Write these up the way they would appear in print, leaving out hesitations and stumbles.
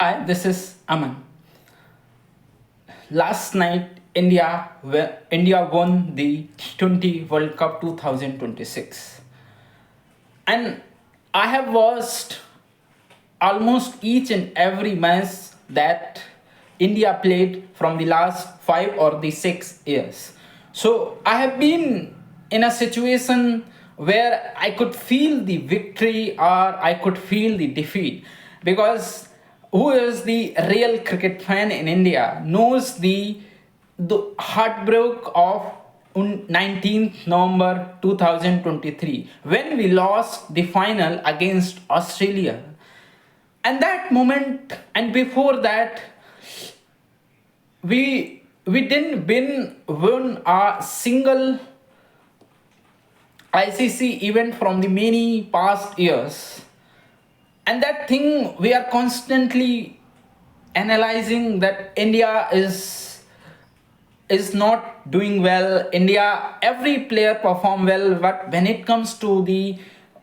Hi, this is Aman. Last night, India won the T20 World Cup 2026, and I have watched almost each and every match that India played from the last 5 or 6 years. So I have been in a situation where I could feel the victory or I could feel the defeat, because who is the real cricket fan in India knows the heartbreak of 19th November 2023 when we lost the final against Australia. And that moment, and before that, we didn't win a single ICC event from the many past years. And that thing we are constantly analyzing, that India is not doing well. India, every player perform well, but when it comes to the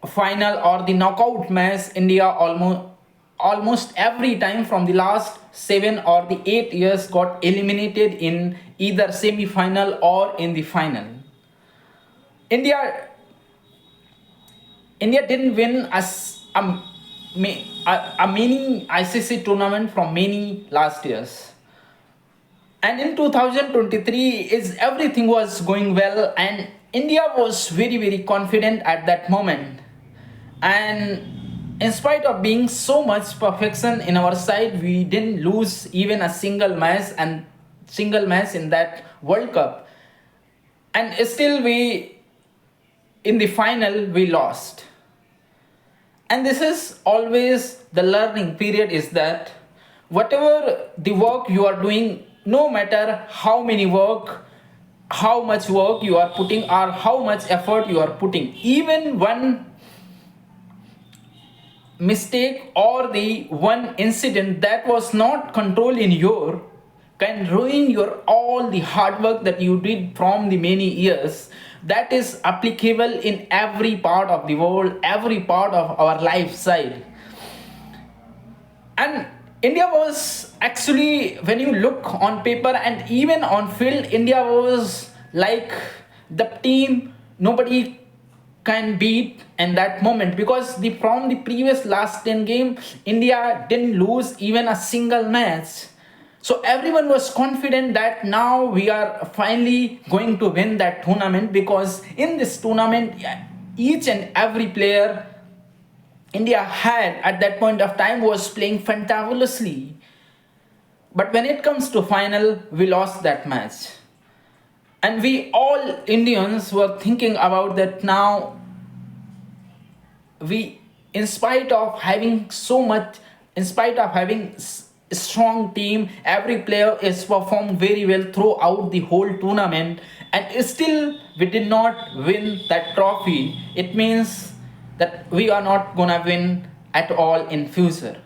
final or the knockout match, India almost every time from the last 7 or the 8 years got eliminated in either semi-final or in the final. India India didn't win a many ICC tournament from many last years. And in 2023 is everything was going well, and India was very confident at that moment. And in spite of being so much perfection in our side, we didn't lose even a single match in that World Cup. And still we in the final we lost. And this is always the learning period, is that whatever the work you are doing, no matter how much work you are putting or how much effort you are putting, even one mistake or the one incident that was not controlled in your can ruin your all the hard work that you did from the many years. That is applicable in every part of the world, every part of our lifestyle. And India was actually, when you look on paper and even on field, India was like the team nobody can beat in that moment, because the from the previous last 10 game India didn't lose even a single match. So everyone was confident that now we are finally going to win that tournament, because in this tournament, yeah, each and every player India had at that point of time was playing fantabulously. But when it comes to final, we lost that match. And we all Indians were thinking about that now. We, in spite of having so much, in spite of having strong team, every player is performed very well throughout the whole tournament, and still we did not win that trophy. It means that we are not gonna win at all in future.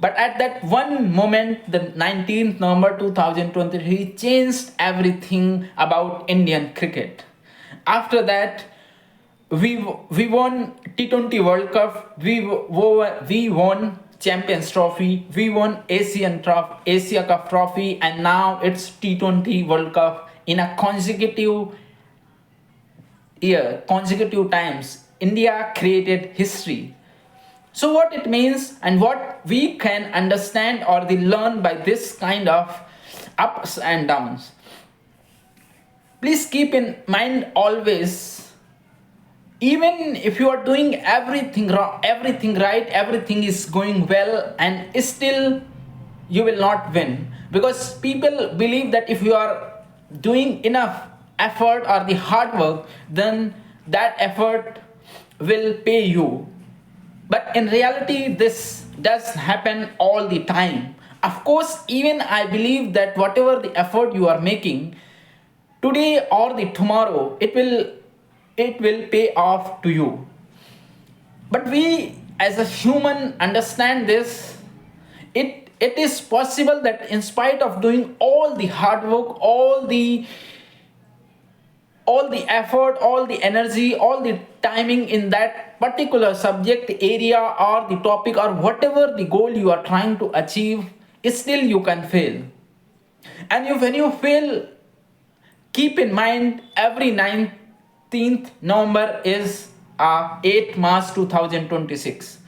But at that one moment, the 19th November 2023 changed everything about Indian cricket. After that, we won T20 World Cup. We won Champions Trophy. We won Asia Cup Trophy, and now it's T20 World Cup in a consecutive times. India created history. So what it means and what we can understand or the learn by this kind of ups and downs. Please keep in mind always, even if you are doing everything wrong, everything right, everything is going well, and still you will not win, because people believe that if you are doing enough effort or the hard work, then that effort will pay you. But in reality, this does happen all the time. Of course, even I believe that whatever the effort you are making today or the tomorrow, it will pay off to you. But we as a human understand this. It is possible that in spite of doing all the hard work, all the effort, all the energy, all the timing in that particular subject area or the topic or whatever the goal you are trying to achieve, still you can fail. And when you fail, keep in mind every 19th November is 8 March 2026.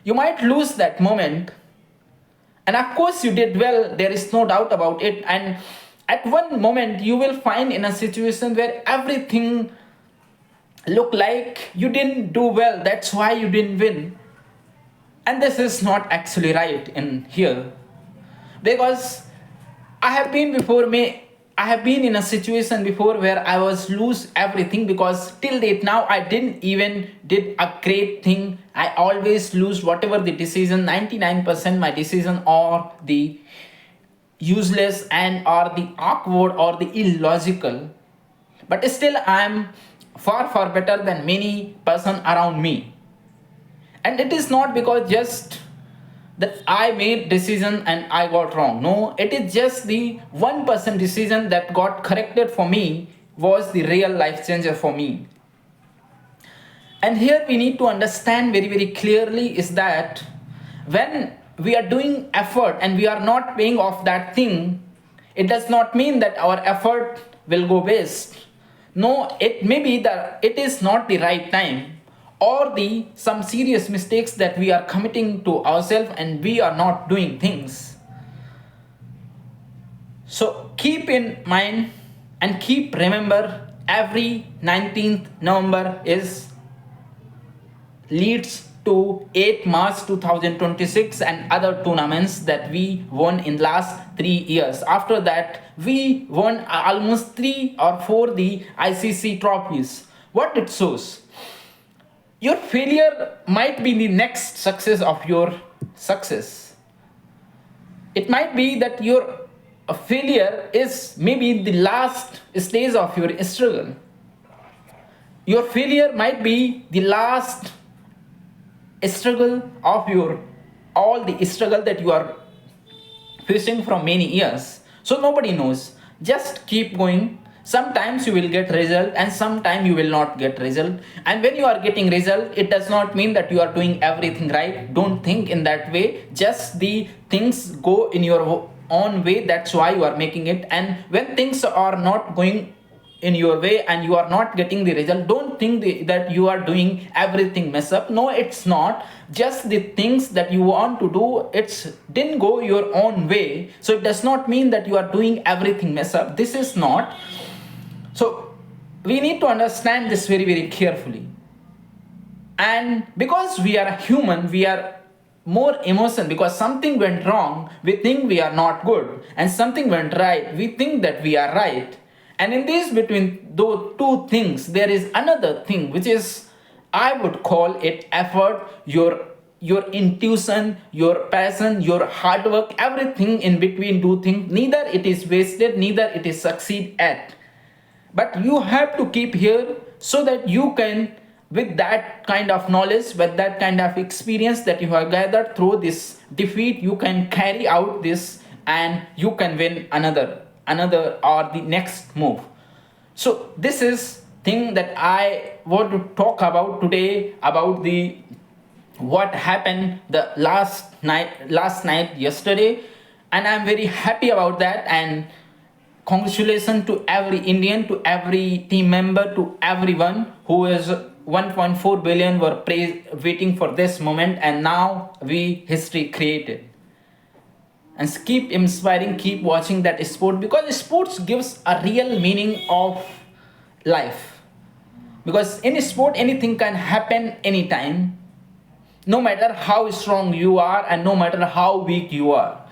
You might lose that moment, and of course you did well, there is no doubt about it. And at one moment you will find in a situation where everything look like you didn't do well, that's why you didn't win. And this is not actually right in here, because I have been before me. I have been in a situation before where I was lose everything, because till date now I didn't even did a great thing. I always lose whatever the decision. 99% my decision or the useless and or the awkward or the illogical. But still I am far better than many person around me. And it is not because just that I made decision and I got wrong. No, it is just the 1% decision that got corrected for me was the real life changer for me. And here we need to understand very clearly is that when we are doing effort and we are not paying off that thing, it does not mean that our effort will go waste. No, it may be that it is not the right time, or the some serious mistakes that we are committing to ourselves and we are not doing things. So keep in mind and keep remember every 19th November is leads to 8 March 2026 and other tournaments that we won in last 3 years. After that, we won almost 3 or 4 the ICC trophies. What it shows? Your failure might be the next success of your success. It might be that your failure is maybe the last stage of your struggle. Your failure might be the last struggle of your all the struggle that you are facing from many years. So nobody knows. Just keep going. Sometimes you will get result and sometimes you will not get result. And when you are getting result, it does not mean that you are doing everything right. Don't think in that way. Just the things go in your own way. That's why you are making it. And when things are not going in your way and you are not getting the result, don't think that you are doing everything mess up. No, it's not. Just the things that you want to do, it's didn't go your own way, so it does not mean that you are doing everything mess up. This is not. So we need to understand this very carefully. And because we are human, we are more emotion. Because something went wrong, we think we are not good, and something went right, we think that we are right. And in this between those two things, there is another thing which is, I would call it effort, your intuition, your passion, your hard work, everything in between two things. Neither it is wasted, neither it is succeed at. But you have to keep here so that you can, with that kind of knowledge, with that kind of experience that you have gathered through this defeat, you can carry out this and you can win another or the next move. So this is thing that I want to talk about today, about the what happened the last night yesterday. And I'm very happy about that. And congratulations to every Indian, to every team member, to everyone who is 1.4 billion were waiting for this moment, and now we history created. And keep inspiring, keep watching that sport, because sports gives a real meaning of life. Because in sport anything can happen anytime, no matter how strong you are and no matter how weak you are.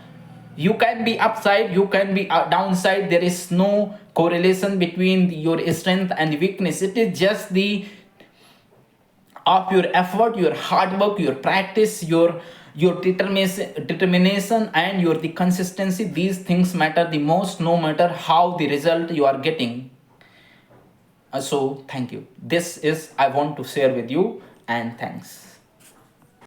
You can be upside, you can be downside. There is no correlation between your strength and weakness. It is just the of your effort, your hard work, your practice, your determination and your the consistency. These things matter the most, no matter how the result you are getting. So thank you. This is I want to share with you, and thanks.